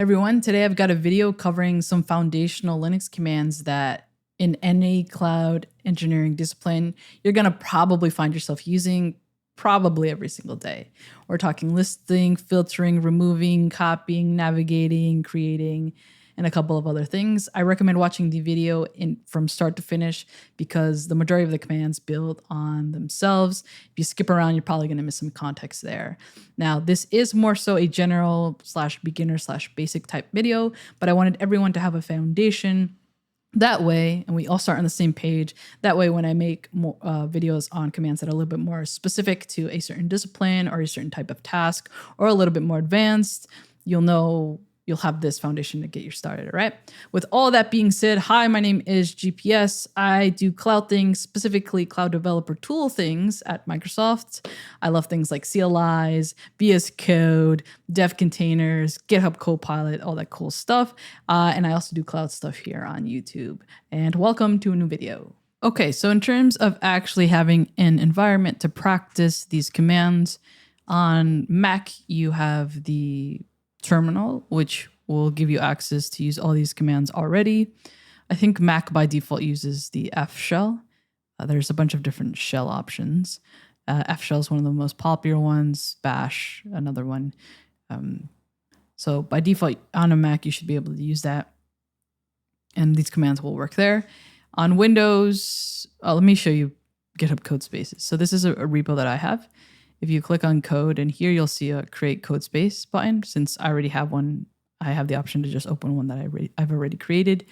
Everyone, today I've got a video covering some foundational Linux commands that in any cloud engineering discipline, you're going to probably find yourself using probably every single day. We're talking listing, filtering, removing, copying, navigating, creating, and a couple of other things. I recommend watching the video from start to finish because the majority of the commands build on themselves. If you skip around, you're probably going to miss some context there. Now, this is more so a general / beginner / basic type video, but I wanted everyone to have a foundation. That way, and we all start on the same page. That way, when I make more, videos on commands that are a little bit more specific to a certain discipline or a certain type of task or a little bit more advanced, you'll have this foundation to get you started, all right? With all that being said, hi, my name is GPS. I do cloud things, specifically cloud developer tool things at Microsoft. I love things like CLIs, VS Code, dev containers, GitHub Copilot, all that cool stuff. And I also do cloud stuff here on YouTube. And welcome to a new video. Okay, so in terms of actually having an environment to practice these commands, on Mac, you have the terminal, which will give you access to use all these commands already. I think Mac by default uses the F shell. There's a bunch of different shell options. F shell is one of the most popular ones. Bash, another one. So by default on a Mac, you should be able to use that. And these commands will work there. On Windows, let me show you GitHub code spaces. So this is a repo that I have. If you click on code, and here you'll see a create code space button. Since I already have one, I have the option to just open one that I've already created.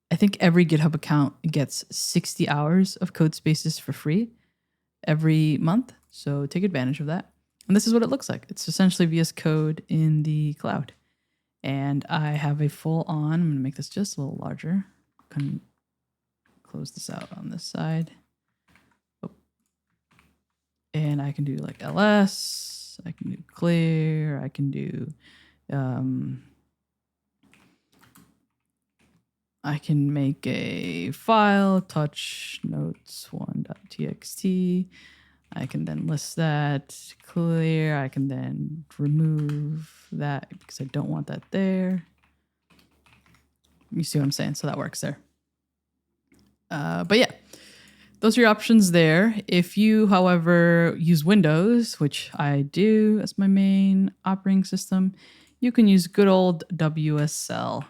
I think every GitHub account gets 60 hours of code spaces for free every month. So take advantage of that. And this is what it looks like. It's essentially VS Code in the cloud. And I have a full on, I'm going to make this just a little larger. Can close this out on this side. And I can do like ls, I can do clear, I can do, I can make a file, touch notes1.txt. I can then list that, clear. I can then remove that because I don't want that there. You see what I'm saying? So that works there. But yeah. Those are your options there. If you, however, use Windows, which I do as my main operating system, you can use good old WSL.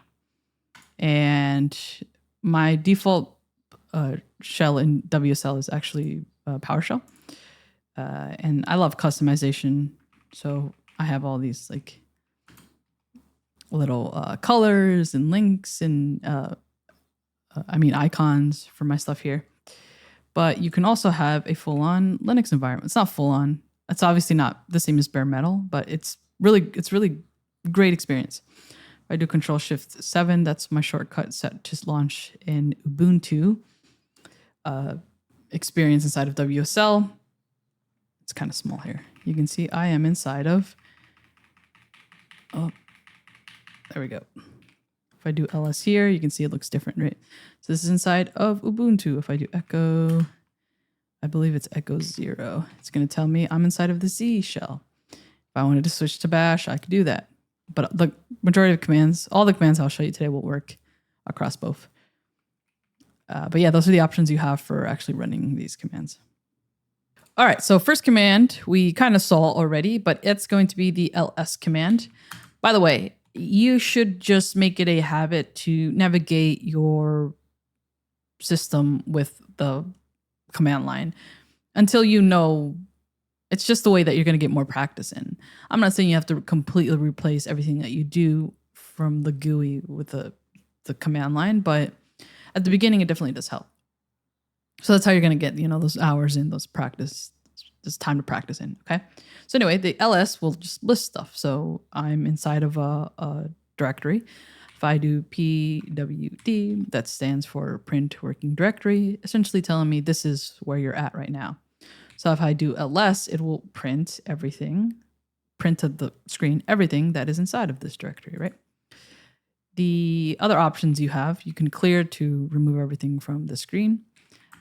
And my default shell in WSL is actually PowerShell. And I love customization. So I have all these like little colors and links and icons for my stuff here. But you can also have a full-on Linux environment. It's not full-on. It's obviously not the same as bare metal, but it's really great experience. If I do Control-Shift-7, that's my shortcut set to launch in Ubuntu. Experience inside of WSL. It's kind of small here. You can see I am inside of. Oh, there we go. If I do ls here, you can see it looks different, right? So this is inside of Ubuntu. If I do echo, I believe it's echo 0. It's going to tell me I'm inside of the Z shell. If I wanted to switch to bash, I could do that. But the majority of commands, all the commands I'll show you today will work across both. But yeah, those are the options you have for actually running these commands. All right, so first command we kind of saw already, but it's going to be the ls command. By the way, you should just make it a habit to navigate your system with the command line until you know it's just the way that you're going to get more practice in. I'm not saying you have to completely replace everything that you do from the GUI with the command line, but at the beginning, it definitely does help. So that's how you're going to get, those hours in, those practice, this time to practice in, okay? So anyway, the ls will just list stuff. So I'm inside of a directory. If I do pwd, that stands for print working directory, essentially telling me this is where you're at right now. So if I do ls, it will print everything, print to the screen, everything that is inside of this directory, right? The other options you have, you can clear to remove everything from the screen.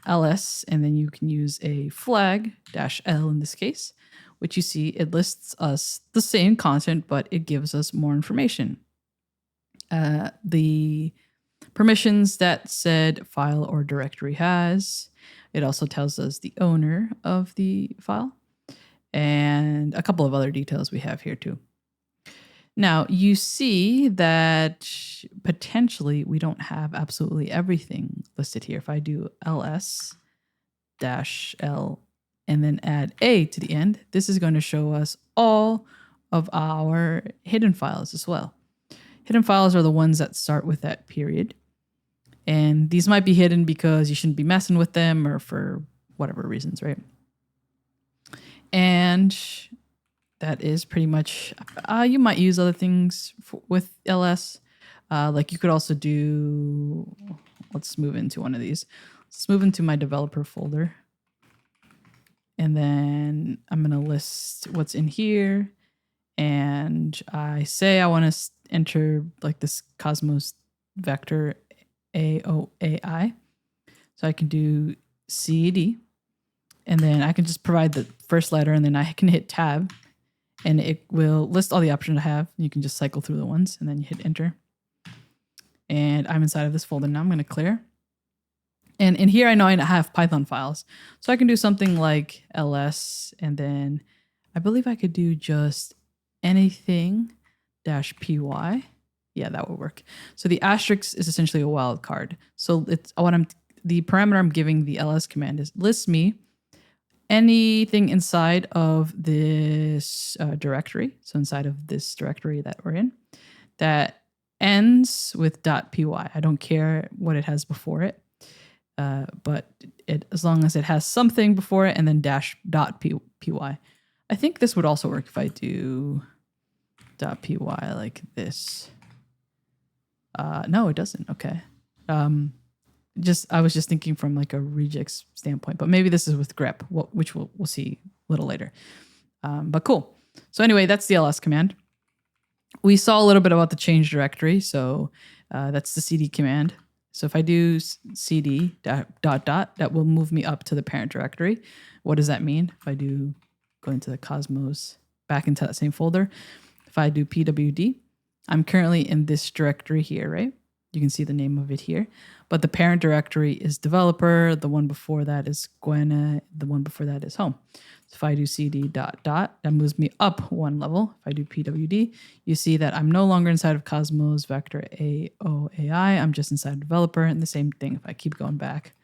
ls, and then you can use a flag -l in this case, which you see it lists us the same content, but it gives us more information. the permissions that said file or directory has. It also tells us the owner of the file and a couple of other details we have here too. Now, you see that potentially we don't have absolutely everything listed here. If I do ls-l and then add a to the end, this is going to show us all of our hidden files as well. Hidden files are the ones that start with that period. And these might be hidden because you shouldn't be messing with them or for whatever reasons, right? And that is pretty much, you might use other things with ls. Like you could also do, let's move into one of these. Let's move into my developer folder. And then I'm going to list what's in here. And I say I want to enter like this Cosmos vector AOAI. So I can do CD. And then I can just provide the first letter and then I can hit tab. And it will list all the options I have. You can just cycle through the ones and then you hit enter. And I'm inside of this folder now. I'm going to clear. And in here, I know I have Python files. So I can do something like ls, and then I believe I could do just anything -py. Yeah, that would work. So the asterisk is essentially a wildcard. So it's the parameter I'm giving the ls command is list me anything inside of this directory. So inside of this directory that we're in, that ends with .py. I don't care what it has before it. But as long as it has something before it and then -.py. I think this would also work if I do .py like this. No, it doesn't. Okay. I was just thinking from like a regex standpoint, but maybe this is with grep, which we'll see a little later. But cool. So anyway, that's the ls command. We saw a little bit about the change directory. So that's the cd command. So if I do cd ... that will move me up to the parent directory. What does that mean? If I do go into the Cosmos, back into that same folder, if I do pwd, I'm currently in this directory here, right? You can see the name of it here. But the parent directory is developer. The one before that is Gwena. The one before that is home. So if I do cd ... that moves me up one level. If I do pwd, you see that I'm no longer inside of Cosmos vector AOAI. I'm just inside developer. And the same thing, if I keep going back,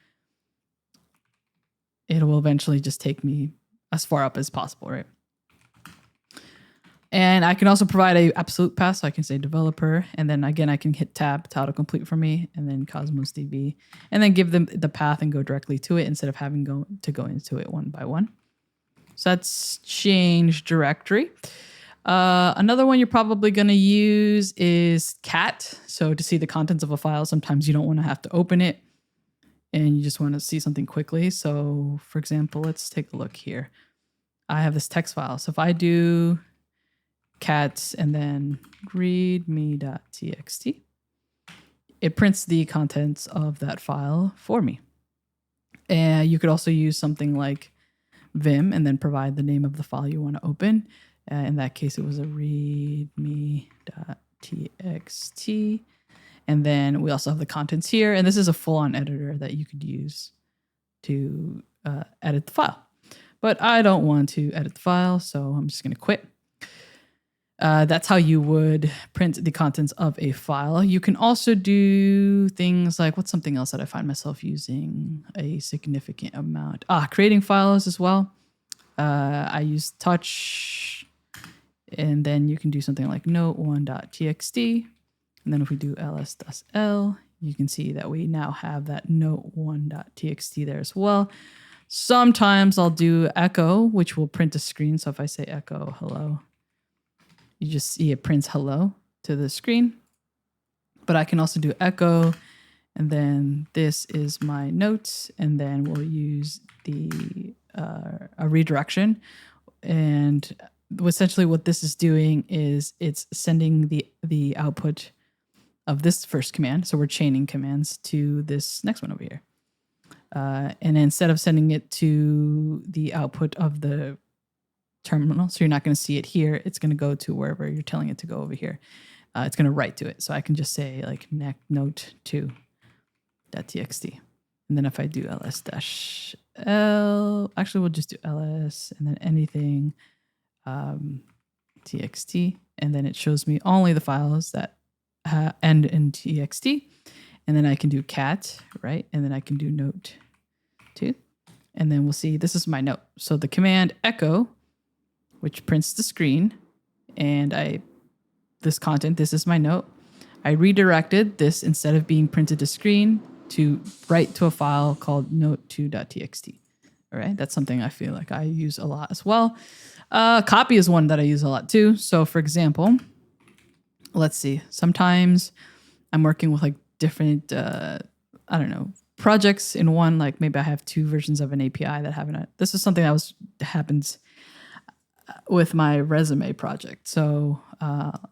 it will eventually just take me as far up as possible, right? And I can also provide a absolute path. So I can say developer. And then again, I can hit tab to autocomplete for me and then Cosmos DB and then give them the path and go directly to it instead of having to go into it one by one. So that's change directory. Another one you're probably going to use is cat. So to see the contents of a file, sometimes you don't want to have to open it and you just want to see something quickly. So for example, let's take a look here. I have this text file. So if I do cat and then readme.txt, it prints the contents of that file for me. And you could also use something like vim and then provide the name of the file you want to open. In that case, it was a readme.txt. And then we also have the contents here. And this is a full-on editor that you could use to edit the file. But I don't want to edit the file, so I'm just going to quit. That's how you would print the contents of a file. You can also do things like, what's something else that I find myself using a significant amount? Creating files as well. I use touch, and then you can do something like note1.txt. And then if we do ls-l, you can see that we now have that note1.txt there as well. Sometimes I'll do echo, which will print a screen. So if I say echo hello, you just see it prints hello to the screen. But I can also do echo, and then this is my notes, and then we'll use the a redirection. And essentially what this is doing is it's sending the output of this first command. So we're chaining commands to this next one over here. And instead of sending it to the output of the terminal, so you're not going to see it here, it's going to go to wherever you're telling it to go over here. it's going to write to it. So I can just say like note2.txt. And then if I do ls-l, actually we'll just do ls and then anything txt. And then it shows me only the files that end in txt. And then I can do cat, right? And then I can do note2. And then we'll see, this is my note. So the command echo, which prints the screen, and this content, this is my note. I redirected this instead of being printed to screen to write to a file called note2.txt. All right, that's something I feel like I use a lot as well. Copy is one that I use a lot too. So for example, let's see, sometimes I'm working with like different, I don't know, projects in one, like maybe I have two versions of an API that haven't, this is something that happens with my resume project. So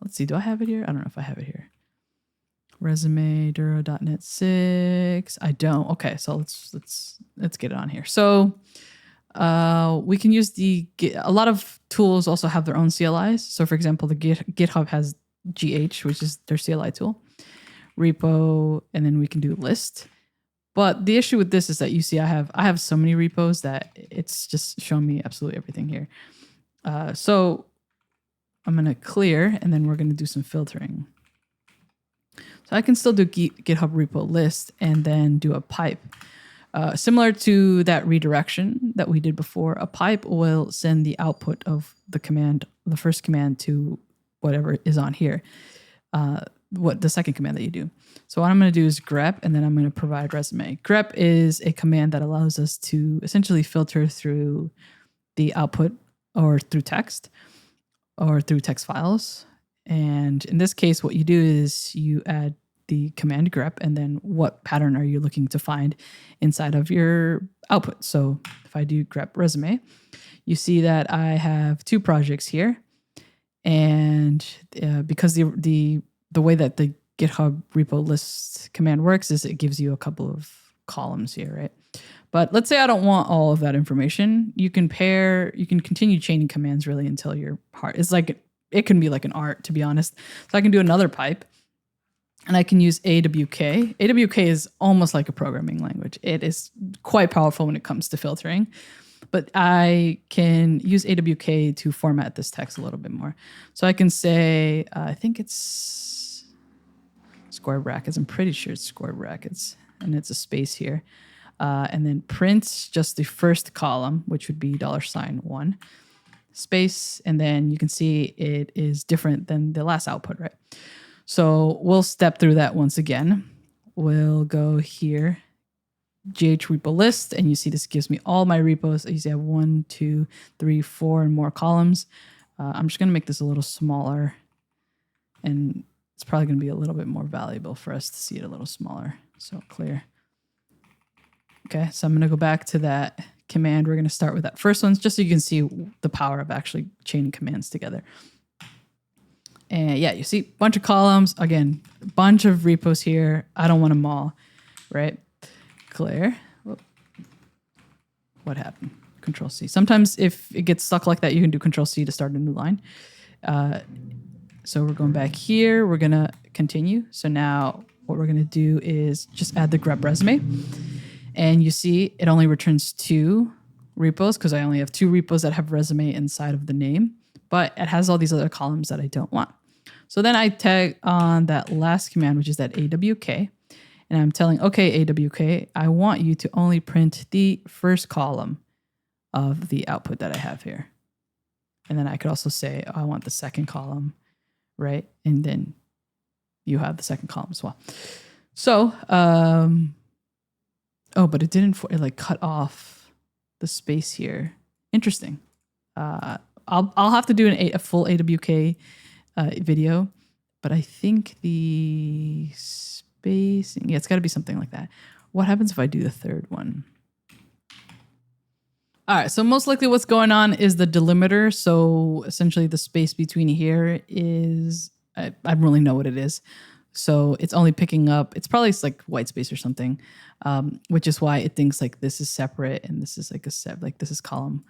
let's see, do I have it here? I don't know if I have it here. Resume Duro.NET 6. I don't. Okay, so let's get it on here. So we can use a lot of tools also have their own CLIs. So for example, the GitHub has GH, which is their CLI tool, repo, and then we can do list. But the issue with this is that you see I have so many repos that it's just showing me absolutely everything here. So I'm going to clear, and then we're going to do some filtering. So I can still do GitHub repo list and then do a pipe. Similar to that redirection that we did before, a pipe will send the output of the command, the first command, to whatever is on here, the second command that you do. So what I'm going to do is grep, and then I'm going to provide resume. Grep is a command that allows us to essentially filter through the output or through text files. And in this case, what you do is you add the command grep, and then what pattern are you looking to find inside of your output. So if I do grep resume, you see that I have two projects here. And because the way that the GitHub repo list command works is it gives you a couple of columns here, right? But let's say I don't want all of that information. You can continue chaining commands really until your heart. It's like, it can be like an art, to be honest. So I can do another pipe, and I can use AWK. AWK is almost like a programming language. It is quite powerful when it comes to filtering, but I can use AWK to format this text a little bit more. So I can say, I think it's square brackets. I'm pretty sure it's square brackets, and it's a space here. And then print just the first column, which would be $1 space. And then you can see it is different than the last output, right? So we'll step through that once again. We'll go here, GH repo list, and you see this gives me all my repos. You see I have 1, 2, 3, 4, and more columns. I'm just going to make this a little smaller, and it's probably going to be a little bit more valuable for us to see it a little smaller. So clear. Okay, so I'm going to go back to that command. We're going to start with that first one, just so you can see the power of actually chaining commands together. And yeah, you see a bunch of columns. Again, a bunch of repos here. I don't want them all, right? Clear. What happened? Control C. Sometimes if it gets stuck like that, you can do Control C to start a new line. So we're going back here. We're going to continue. So now what we're going to do is just add the grep resume. And you see it only returns 2 repos because I only have 2 repos that have resume inside of the name, but it has all these other columns that I don't want. So then I tag on that last command, which is that AWK, and I'm telling, okay, AWK, I want you to only print the first column of the output that I have here. And then I could also say, oh, I want the second column, right? And then you have the second column as well. So, oh, but it like cut off the space here. Interesting. I'll have to do a full AWK video, but I think the spacing, yeah, it's got to be something like that. What happens if I do the third one? All right, so most likely what's going on is the delimiter. So essentially the space between here is, I don't really know what it is. So it's only picking up, it's probably like white space or something, which is why it thinks like this is separate and this is like like this is column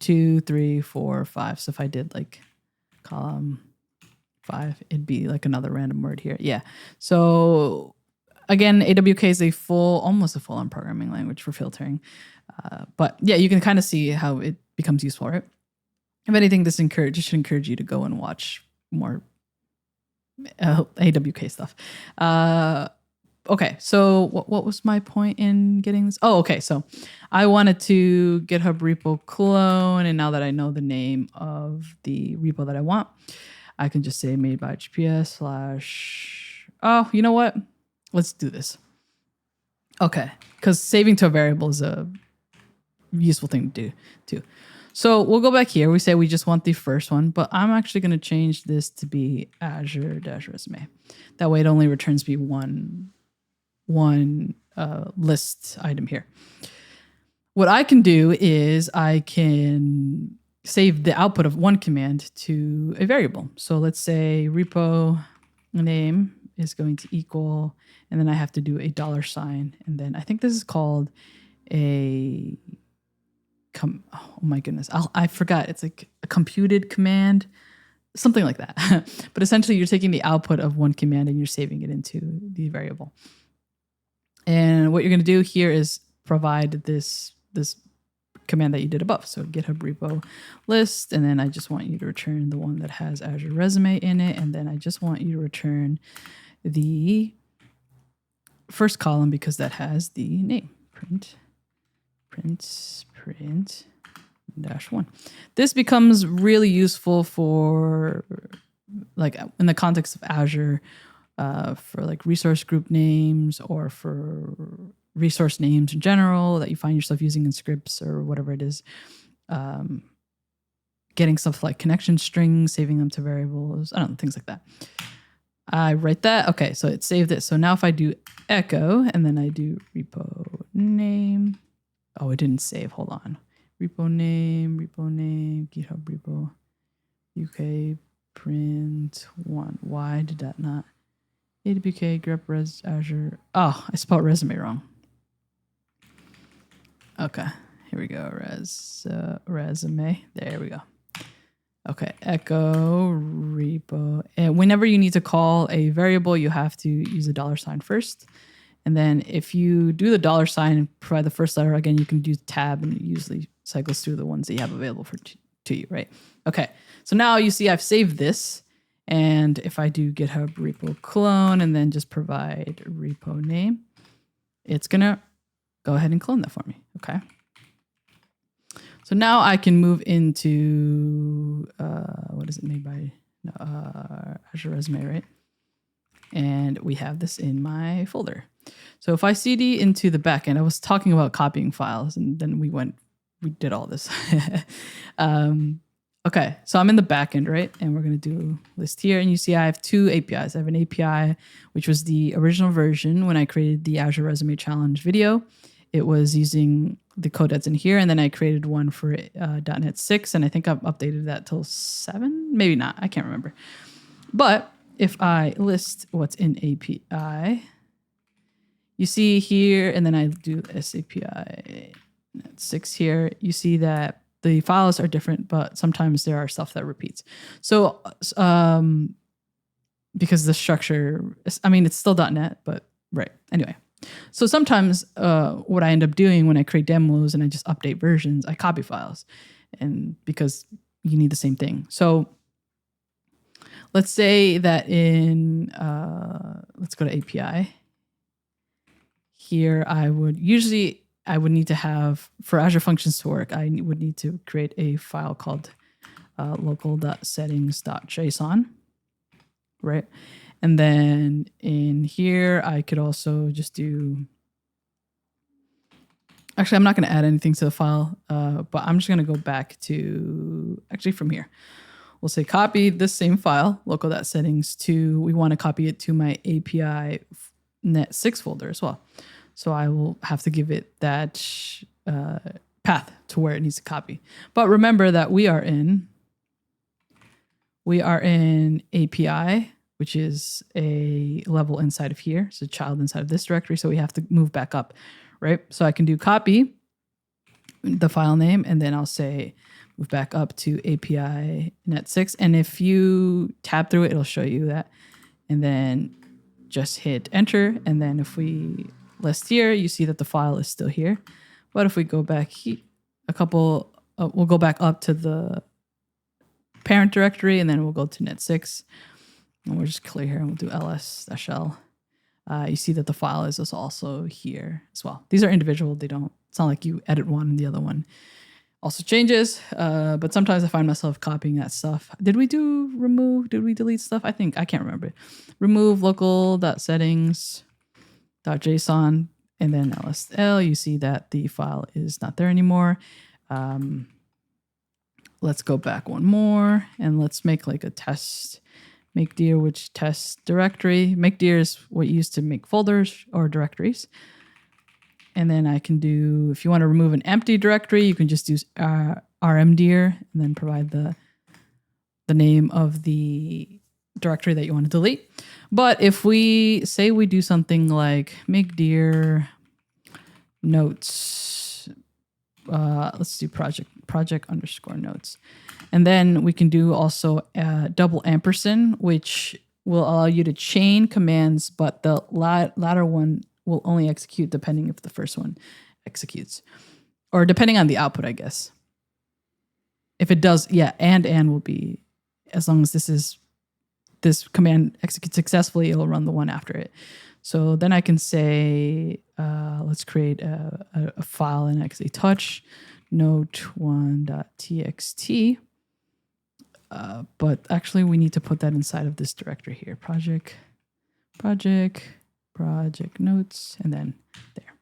2, 3, 4, 5. So if I did like column 5, it'd be like another random word here. Yeah. So again, AWK is almost a full-on programming language for filtering. But yeah, you can kind of see how it becomes useful, right? If anything, this should encourage you to go and watch more AWK stuff. Okay, so what was my point in getting this? Oh, okay, so I wanted to GitHub repo clone, and now that I know the name of the repo that I want, I can just say made by HPS / oh, you know what? Let's do this. Okay, because saving to a variable is a useful thing to do too. So we'll go back here. We say we just want the first one, but I'm actually going to change this to be azure-resume. That way it only returns me one list item here. What I can do is I can save the output of one command to a variable. So let's say repo name is going to equal, and then I have to do a $, and then I think this is called a oh my goodness, I forgot. It's like a computed command, something like that. But essentially, you're taking the output of one command and you're saving it into the variable. And what you're going to do here is provide this command that you did above. So GitHub repo list, and then I just want you to return the one that has Azure Resume in it, and then I just want you to return the first column because that has the name. Print -1. This becomes really useful for like in the context of Azure, for like resource group names or for resource names in general that you find yourself using in scripts or whatever it is. Getting stuff like connection strings, saving them to variables, I don't know, things like that. I write that. Okay, so it saved it. So now if I do echo and then I do repo name. Oh, it didn't save. Hold on. Repo name, GitHub repo, UK print 1. Why did that not? AWK grep res Azure. Oh, I spelled resume wrong. Okay, here we go. Resume. There we go. Okay, echo repo. And whenever you need to call a variable, you have to use a $, first. And then if you do the $, and provide the first letter, again, you can do tab and it usually cycles through the ones that you have available to you, right? Okay, so now you see I've saved this. And if I do GitHub repo clone and then just provide repo name, it's going to go ahead and clone that for me, okay? So now I can move into, what is it made by? Azure Resume, right? And we have this in my folder. So if I cd into the backend, I was talking about copying files, and then we did all this. Okay, so I'm in the backend, right? And we're going to do list here. And you see I have 2 APIs. I have an API, which was the original version when I created the Azure Resume Challenge video. It was using the code that's in here. And then I created one for .NET 6. And I think I've updated that till 7. Maybe not. I can't remember. But if I list what's in API, you see here, and then I do SAPI 6 here, you see that the files are different, but sometimes there are stuff that repeats. So because the structure, I mean, it's still .NET, but right. Anyway, so sometimes what I end up doing when I create demos and I just update versions, I copy files, and because you need the same thing. So let's say that in, let's go to API. Here, I would need to have, for Azure Functions to work, I would need to create a file called local.settings.json, right? And then in here, I could also just do, actually, I'm not going to add anything to the file, but I'm just going to go back to, actually from here. We'll say copy this same file, local.settings to, we want to copy it to my API net 6 folder as well. So I will have to give it that path to where it needs to copy. But remember that we are in API, which is a level inside of here. It's a child inside of this directory. So we have to move back up, right? So I can do copy the file name, and then I'll say move back up to API net 6. And if you tab through it, it'll show you that. And then just hit enter. And then if we list here, you see that the file is still here. But if we go back we'll go back up to the parent directory, and then we'll go to net6. And we'll just clear here and we'll do ls-l. You see that the file is also here as well. These are individual. It's not like you edit one and the other one also changes. But sometimes I find myself copying that stuff. Did we do remove? Did we delete stuff? I can't remember. Remove local.settings.json and then ls-l. You see that the file is not there anymore. Let's go back one more and let's make like a test. Make dir which test directory. Make dir is what you use to make folders or directories. And then I can do, if you want to remove an empty directory, you can just use rmdir and then provide the name of the directory that you want to delete. But if we say we do something like make dir notes, let's do project underscore notes. And then we can do also double ampersand, which will allow you to chain commands, but the latter one will only execute depending if the first one executes. Or depending on the output, I guess. If it does, yeah, and will be, as long as this command executes successfully, it'll run the one after it. So then I can say, let's create a file in xatouch, note1.txt. But actually we need to put that inside of this directory here. Project notes, and then there.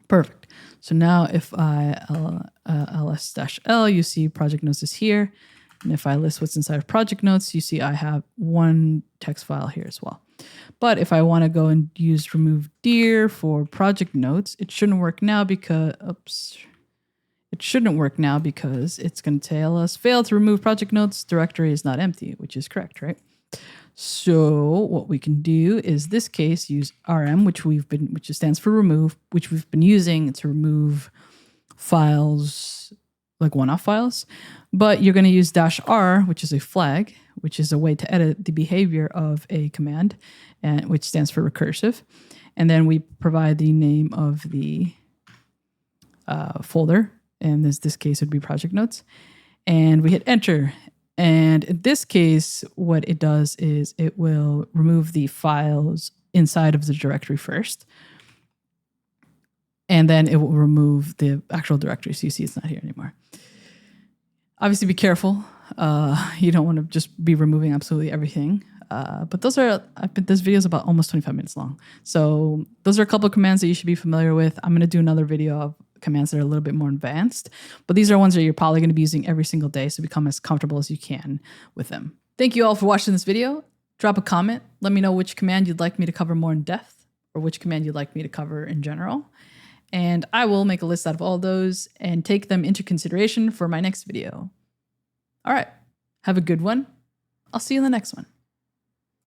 Perfect. So now if I ls-l, you see project notes is here. And if I list what's inside of project notes, you see I have one text file here as well. But if I want to go and use remove dir for project notes, it shouldn't work now because, it's going to tell us failed to remove project notes. Directory is not empty, which is correct, right? So what we can do is this case use rm, which stands for remove, which we've been using to remove files, like one-off files. But you're going to use -r, which is a flag, which is a way to edit the behavior of a command, and which stands for recursive. And then we provide the name of the folder. And this case would be project notes. And we hit enter. And in this case, what it does is it will remove the files inside of the directory first. And then it will remove the actual directory. So you see it's not here anymore. Obviously, be careful. You don't want to just be removing absolutely everything. But this video is about almost 25 minutes long. So those are a couple of commands that you should be familiar with. I'm going to do another video of commands that are a little bit more advanced, but these are ones that you're probably going to be using every single day, so become as comfortable as you can with them. Thank you all for watching this video. Drop a comment. Let me know which command you'd like me to cover more in depth, or which command you'd like me to cover in general. And I will make a list out of all those and take them into consideration for my next video. All right, have a good one. I'll see you in the next one.